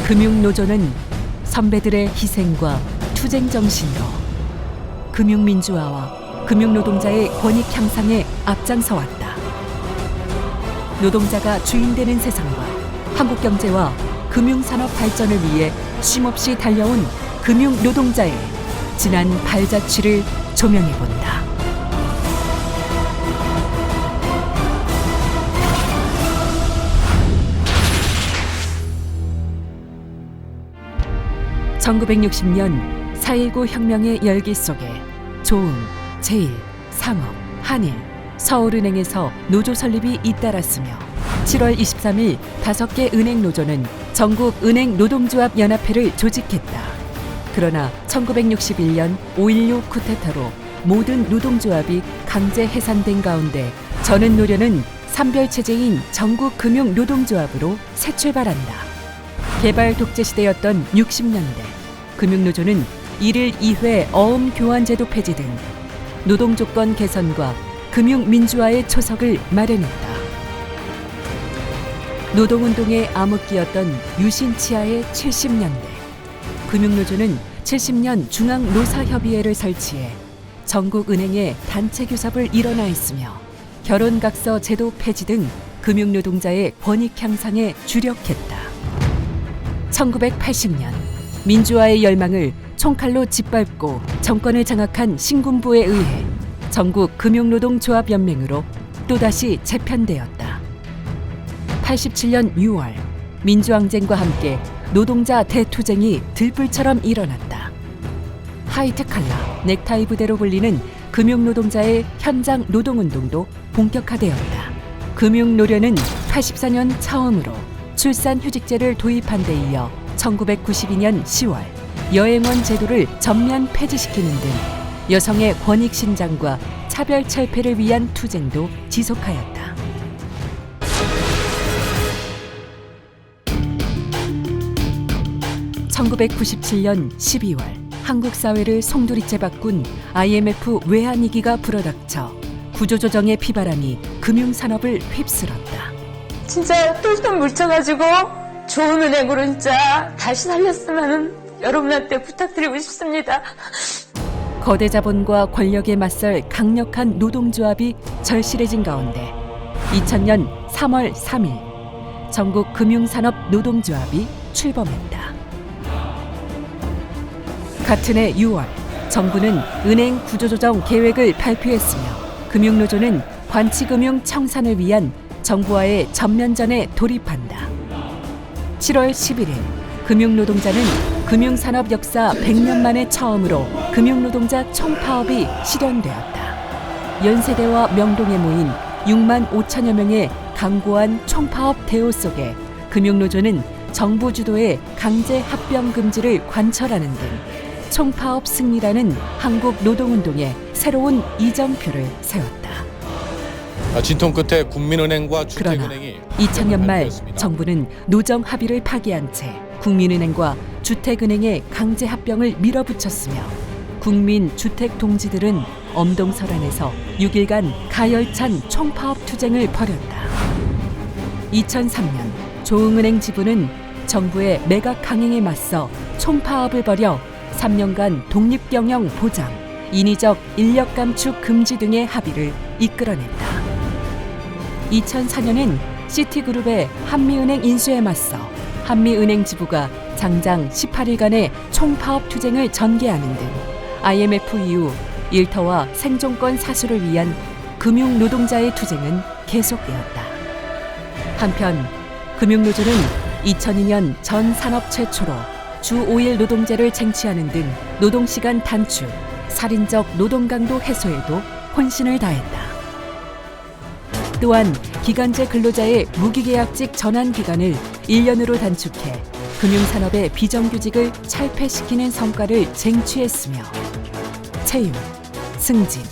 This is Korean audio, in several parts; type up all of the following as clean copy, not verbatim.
금융노조는 선배들의 희생과 투쟁 정신으로 금융민주화와 금융노동자의 권익 향상에 앞장서왔다. 노동자가 주인되는 세상과 한국경제와 금융산업 발전을 위해 쉼없이 달려온 금융노동자의 지난 발자취를 조명해본다. (1960년) 4.19 혁명의 열기 속에 조응, 제일, 상업, 한일, 서울은행에서 노조 설립이 잇따랐으며 7월 23일 5개 은행노조는 전국은행노동조합연합회를 조직했다. 그러나 1961년 5.16 쿠데타로 모든 노동조합이 강제 해산된 가운데 저는 노련은 산별체제인 전국금융노동조합으로 새 출발한다. 개발 독재 시대였던 60년대 금융노조는 1일 2회 어음 교환제도 폐지 등 노동조건 개선과 금융민주화의 초석을 마련했다. 노동운동의 암흑기였던 유신치하의 70년대 금융노조는 70년 중앙노사협의회를 설치해 전국은행의 단체교섭을 일원화했으며 결혼각서 제도 폐지 등 금융노동자의 권익 향상에 주력했다. 1980년 민주화의 열망을 총칼로 짓밟고 정권을 장악한 신군부에 의해 전국금융노동조합연맹으로 또다시 재편되었다. 87년 6월 민주항쟁과 함께 노동자 대투쟁이 들불처럼 일어났다. 하이트칼라, 넥타이 부대로 불리는 금융노동자의 현장 노동운동도 본격화되었다. 금융노련은 84년 처음으로 출산휴직제를 도입한 데 이어 1992년 10월 여행원 제도를 전면 폐지시키는 등 여성의 권익 신장과 차별 철폐를 위한 투쟁도 지속하였다. (1997년 12월) 한국 사회를 송두리째 바꾼 IMF 외환위기가 불어닥쳐 구조조정의 피바람이 금융산업을 휩쓸었다. 진짜 똘똘 뭉쳐가지고 좋은 은행으로 진짜 다시 살렸으면 여러분한테 부탁드리고 싶습니다. 거대 자본과 권력에 맞설 강력한 노동조합이 절실해진 가운데 2000년 3월 3일 전국금융산업노동조합이 출범했다. 같은 해 6월 정부는 은행 구조조정 계획을 발표했으며 금융노조는 관치금융 청산을 위한 정부와의 전면전에 돌입한다. 7월 11일 금융노동자는 금융산업 역사 100년 만에 처음으로 금융노동자 총파업이 실현되었다. 연세대와 명동에 모인 6만 5천여 명의 강고한 총파업 대호 속에 금융노조는 정부 주도의 강제 합병 금지를 관철하는 등 총파업 승리라는 한국 노동운동의 새로운 이정표를 세웠다. 진통 끝에 국민은행과 그러나 주택은행이 2000년 말 발표했습니다. 정부는 노정 합의를 파기한 채 국민은행과 주택은행의 강제 합병을 밀어붙였으며 국민 주택 동지들은 엄동설안에서 6일간 가열찬 총파업 투쟁을 벌였다. 2003년 조응은행 지부는 정부의 매각 강행에 맞서 총파업을 벌여 3년간 독립경영 보장, 인위적 인력 감축 금지 등의 합의를 이끌어냈다. 2004년엔 시티그룹의 한미은행 인수에 맞서 한미은행 지부가 장장 18일간의 총파업 투쟁을 전개하는 등 IMF 이후 일터와 생존권 사수를 위한 금융노동자의 투쟁은 계속되었다. 한편 금융노조는 2002년 전 산업 최초로 주 5일 노동제를 쟁취하는 등 노동시간 단축, 살인적 노동강도 해소에도 혼신을 다했다. 또한 기간제 근로자의 무기계약직 전환 기간을 1년으로 단축해 금융산업의 비정규직을 철폐시키는 성과를 쟁취했으며 채용, 승진,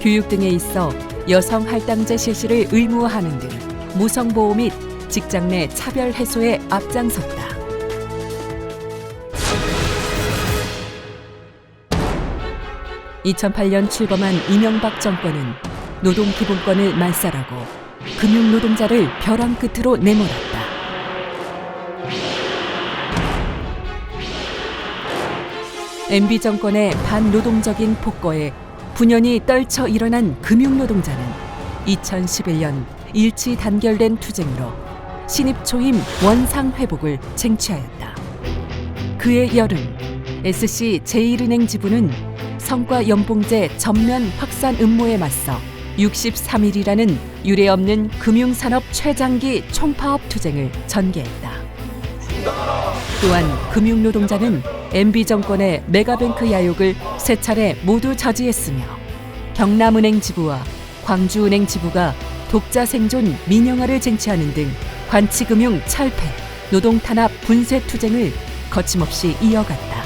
교육 등에 있어 여성 할당제 실시를 의무화하는 등 무성보호 및 직장 내 차별 해소에 앞장섰다. (2008년) 출범한 이명박 정권은 노동기본권을 말살하고 금융노동자를 벼랑 끝으로 내몰았다. MB 정권의 반노동적인 폭거에 분연히 떨쳐 일어난 금융노동자는 2011년 일치 단결된 투쟁으로 신입 초임 원상 회복을 쟁취하였다. 그해 여름 SC 제1은행 지부는 성과 연봉제 전면 확산 음모에 맞서 63일이라는 유례없는 금융산업 최장기 총파업 투쟁을 전개했다. 또한 금융노동자는 MB 정권의 메가뱅크 야욕을 세 차례 모두 저지했으며 경남은행 지부와 광주은행 지부가 독자 생존 민영화를 쟁취하는 등 관치금융 철폐, 노동탄압 분쇄 투쟁을 거침없이 이어갔다.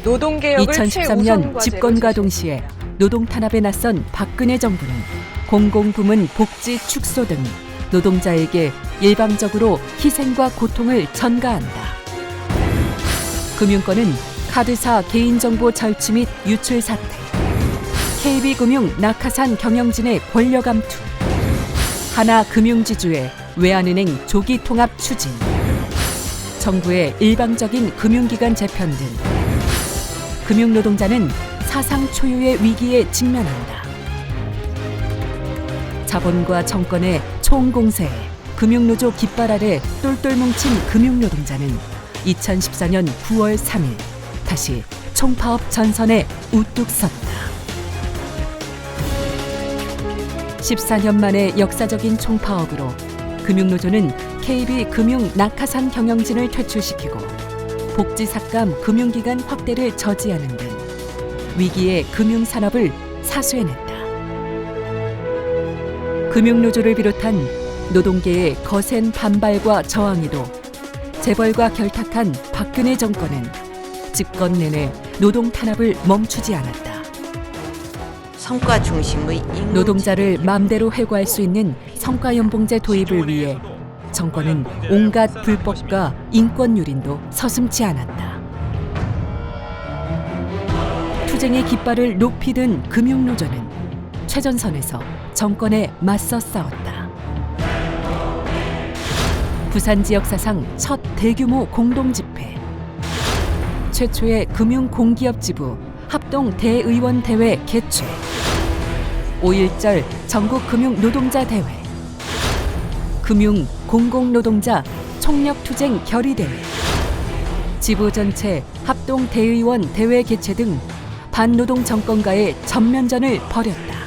노동개혁을 2013년 집권과 동시에 노동탄압에 나선 박근혜 정부는 공공부문 복지 축소 등 노동자에게 일방적으로 희생과 고통을 전가한다. 금융권은 카드사 개인정보 절취 및 유출 사태, KB금융 낙하산 경영진의 권력 암투, 하나금융지주의 외환은행 조기 통합 추진, 정부의 일방적인 금융기관 재편 등 금융노동자는 사상 초유의 위기에 직면한다. 자본과 정권의 총공세에 금융노조 깃발 아래 똘똘 뭉친 금융노동자는 2014년 9월 3일 다시 총파업 전선에 우뚝 섰다. 14년 만의 역사적인 총파업으로 금융노조는 KB금융 낙하산 경영진을 퇴출시키고 복지삭감 금융기관 확대를 저지하는 등 위기의 금융산업을 사수해냈다. 금융노조를 비롯한 노동계의 거센 반발과 저항에도 재벌과 결탁한 박근혜 정권은 집권 내내 노동 탄압을 멈추지 않았다. 성과 중심의 노동자를 마음대로 해고할 수 있는 성과연봉제 도입을 위해 정권은 온갖 불법과 인권 유린도 서슴지 않았다. 투쟁의 깃발을 높이 든 금융노조는 최전선에서 정권에 맞서 싸웠다. 부산 지역 사상 첫 대규모 공동집회, 최초의 금융공기업지부 합동 대의원 대회 개최, 5.1절 전국금융노동자 대회, 금융공공노동자 총력투쟁 결의대회, 지부 전체 합동 대의원 대회 개최 등 반노동 정권과의 전면전을 벌였다.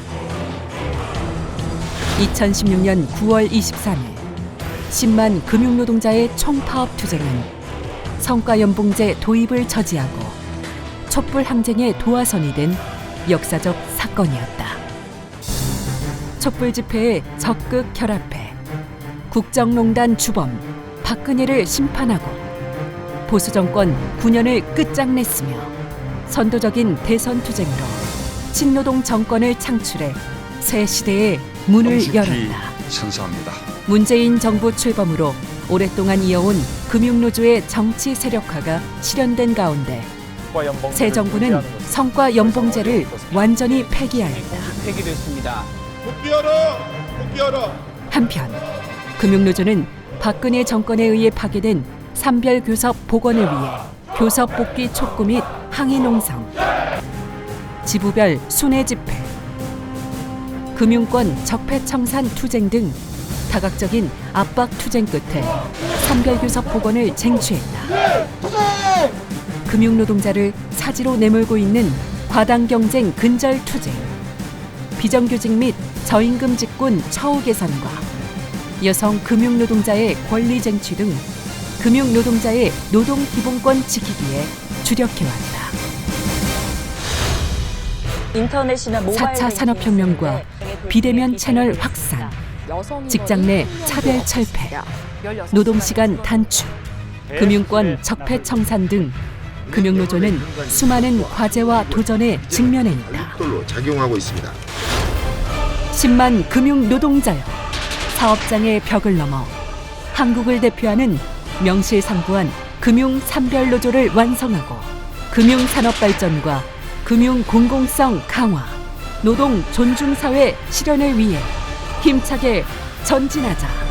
2016년 9월 23일 10만 금융노동자의 총파업 투쟁은 성과연봉제 도입을 저지하고 촛불 항쟁의 도화선이 된 역사적 사건이었다. 촛불 집회에 적극 결합해 국정농단 주범 박근혜를 심판하고 보수정권 9년을 끝장냈으며 선도적인 대선 투쟁으로 친노동 정권을 창출해 새 시대의 문을 열었다. 선서합니다. 문재인 정부 출범으로 오랫동안 이어온 금융노조의 정치 세력화가 실현된 가운데 새 정부는 성과 연봉제를 완전히 폐기하였다. 한편 금융노조는 박근혜 정권에 의해 파괴된 산별교섭 복원을 위해 교섭 복귀 촉구 및 항의 농성, 지부별 순회 집회, 금융권 적폐청산 투쟁 등 다각적인 압박 투쟁 끝에 산별교섭 복원을 쟁취했다. 금융노동자를 사지로 내몰고 있는 과당 경쟁 근절 투쟁, 비정규직 및 저임금 직군 처우 개선과 여성 금융노동자의 권리 쟁취 등 금융노동자의 노동기본권 지키기에 주력해왔다. 인터넷이나 모바일 4차 산업혁명과 비대면 채널 확산, 직장 내 차별 철폐, 노동시간 단축, 금융권 적폐 청산 등 금융노조는 수많은 과제와 도전에 직면해 있다. 작용하고 있습니다. 10만 금융노동자여, 사업장의 벽을 넘어 한국을 대표하는 명실상부한 금융산별노조를 완성하고 금융산업 발전과 금융공공성 강화, 노동 존중사회 실현을 위해 힘차게 전진하자.